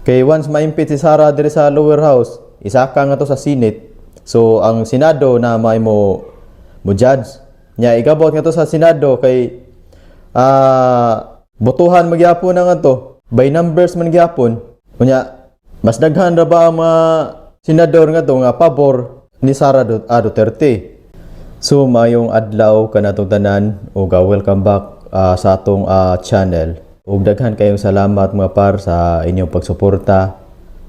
Kay once ma-impeach si Sara diri sa lower house, isaka nga to sa Senate. So ang Senado na may mo judge. Nya igabot nga to sa Senado kay botohan magyapon na nga to. By numbers man gyapon. Kunya mas daghan ra ba ang mga senador nga to nga pabor ni Sara Duterte. So mayong adlaw kanatong tanan ug welcome back sa atong channel. Ug daghan kayong salamat mga par sa inyong pagsuporta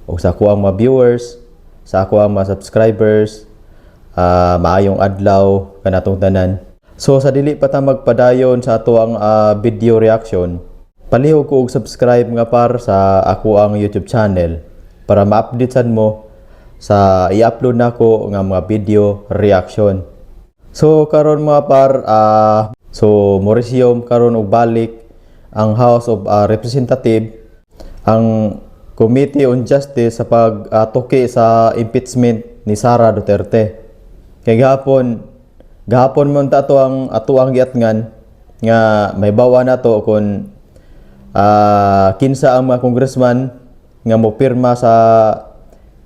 ug sa ako ang mga viewers, sa ako ang mga subscribers. Maayong adlaw kanatong tanan. So sa dili pa ta magpadayon sa ato ang video reaction, palihog ko og subscribe nga par sa ako ang YouTube channel para ma-updatean mo sa i-upload nako nga mga video reaction. So karon mga par so mo resume karon og balik ang House of Representative, ang Committee on Justice sa pagtuki sa impeachment ni Sara Duterte. Kay gahapon mo ta to ang giatngan nga may bawa na to kung kinsa ang mga congressman nga mo pirma sa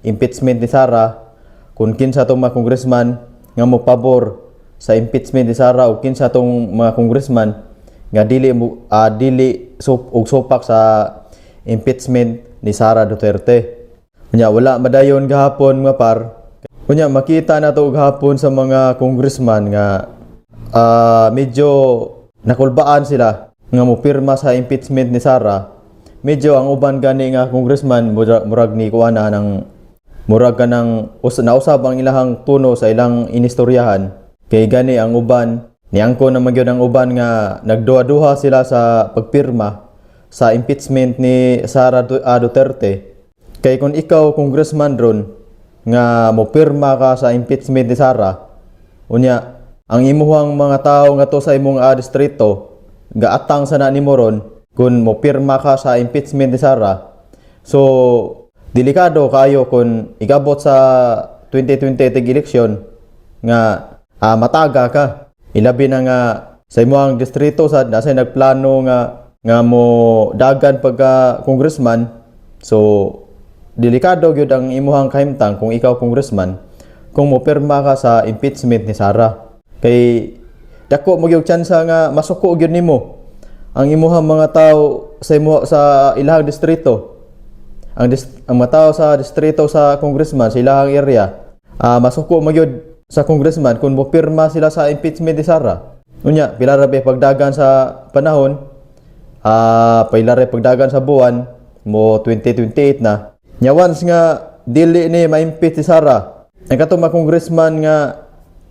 impeachment ni Sara, kung kinsa tong mga congressman nga mo pabor sa impeachment ni Sara o kinsa tong mga congressman nga dili supak sa impeachment ni Sara Duterte. Kunya wala madayon gahapon mga par. Kunya makita na to gahapon sa mga congressman nga medyo nakulbaan sila nga mopirma sa impeachment ni Sara. Medyo ang uban gani nga congressman murag ni kuana ng murag kanang nausab ang ilahang tuno sa ilang inistoryahan. Kay gani ang uban niangko na magyud ang uban nga nagduha-duha sila sa pagpirma sa impeachment ni Sara Duterte. Kay kung ikaw congressman ron nga mopirma ka sa impeachment ni Sara, unya ang imuhang mga tawo nga to sa imong distrito gaatang sana nimo ron kung mopirma ka sa impeachment ni Sara. So delikado kayo kung igabot sa 2020 election nga mataga ka. Ilabi na nga sa imong distrito sad nasa nagplano nga mo dagan pagka congressman. So delikado gyud ang imong kahimtang kung ikaw congressman kung mopirma ka sa impeachment ni Sara. Kay dako mo gyud tsansa nga masuko gyud nimo ang imong mga tawo sa ilahang distrito. Ang mga tawo sa distrito sa congressman sa ilahang area masuko mo gyud sa congressman kung mopirma sila sa impeachment ni Sara. Unya pila ra pagdagan sa panahon, pila ra pagdagan sa buwan mo 2028 na. Nya once nga dili ni ma-impeach si Sara, ang katong mga congressman nga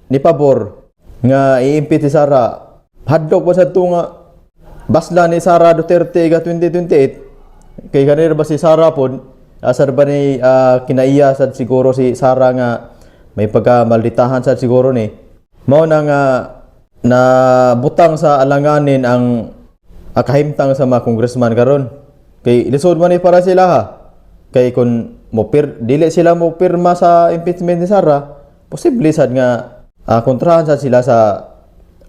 ni pabor nga i-impeach si Sara, hadlok pa sa nga basla ni Sara Duterte ga 2028. Kay kanira ba si Sara pod asar ba ni kinaiya sad siguro si Sara nga may pagkamalditahan sa siguro ni mao na nga na butang sa alanganin ang kahimtang sa mga congressman karon. Kay lisod man ni para sila ha. Kay kun dili sila mo pirma sa impeachment ni Sara, posible sad nga kontrahan sa sila sa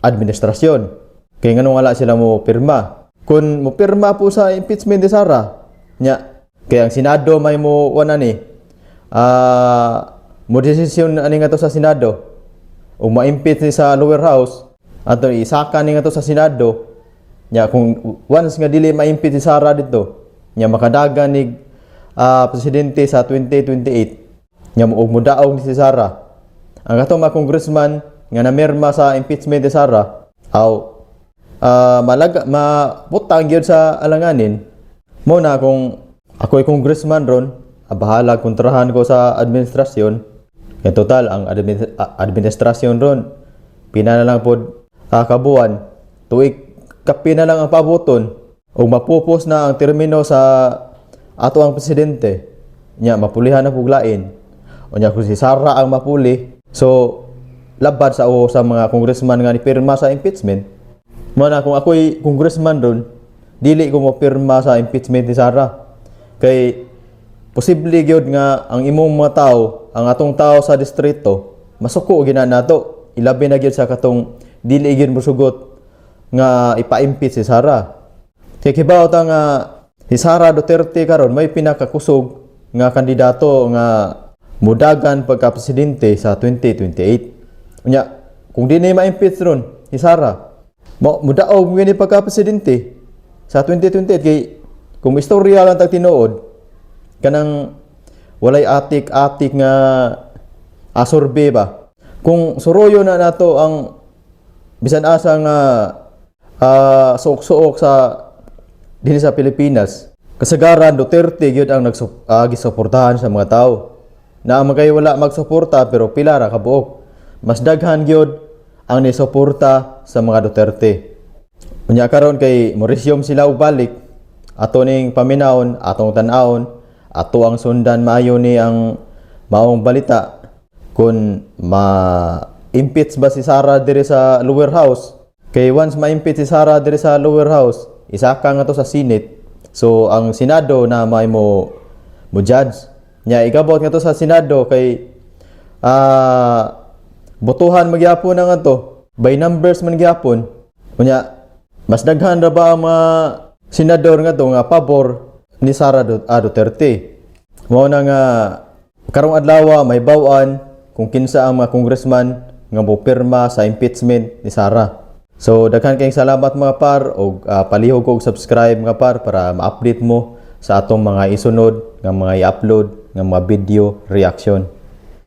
administrasyon. Kay nganong wala sila mo pirma. Kun mo pirma po sa impeachment ni Sara, nya kay ang Senado may mo wala ni mo desisyon ani nga to sa Senado o ma-impeach ni sa lower house ato isaka ni nga to sa Senado. Nya kung once nga dili ma-impeach si Sara dito, nya makadagan ni presidente sa 2028, nya mo daog ni si Sara. Ang ato mga congressman nga namirma sa impeachment ni Sara aw mabutang gyud sa alanganin. Mo na kung ako'y congressman ron, bahala kontrahan ko sa administrasyon. Kaya total, ang administrasyon ron, pina na lang po kabuan, tuig kapi na lang ang pabuton, o mapupos na ang termino sa ato ang presidente, nya mapulihan na puglain, o nya kung si Sara ang mapuli, so labad sa mga congressman nga ni pirma sa impeachment. Muna kung ako'y congressman ron, dili ko mo pirma sa impeachment ni Sara. Kay posible gyud nga ang imong mga tao, ang atong tao sa distrito, masuko gina nato. Ilabi na gyud sa katong dili gyud mosugot nga ipa-impeach si Sara. Kay kibaw ta nga si Sara Duterte karon may pinakakusog nga kandidato nga mudagan pagka-presidente sa 2028. Unya, kung di na ma-impeach ron si Sara, mudaog mo ni pagka-presidente sa 2028 kay kung istorya lang tag tinuod kanang walay atik-atik nga asorbe ba. Kung suroyo na nato ang bisan asa nga suok-suok sa dinhi sa Pilipinas, kasagaran Duterte gyud ang gisuportahan sa mga tao. Na magay wala magsuporta pero pila ra ka buok. Mas daghan gyud ang nisuporta sa mga Duterte. Unya karon kay mo resume sila og balik ato ning paminawon, atong tan-awon, ato ang sundan maayo ni ang maong balita kung ma-impeach ba si Sara diri sa lower house. Kay once ma-impeach si Sara diri sa lower house, isaka nga to sa Senate. So ang Senado na may mo judge. Nya igabot nga to sa Senado kay botohan magyapon na nga to. By numbers man gyapon. Unya mas daghan ra ba ang mga senador nga to nga pabor ni Sara Duterte. Mao na nga karong adlaw may baw-an kung kinsa ang mga congressman nga mopirma sa impeachment ni Sara. So daghan kayong salamat mga par og palihog og subscribe mga par para ma-update mo sa atong mga isunod nga mga i-upload nga mga video reaction.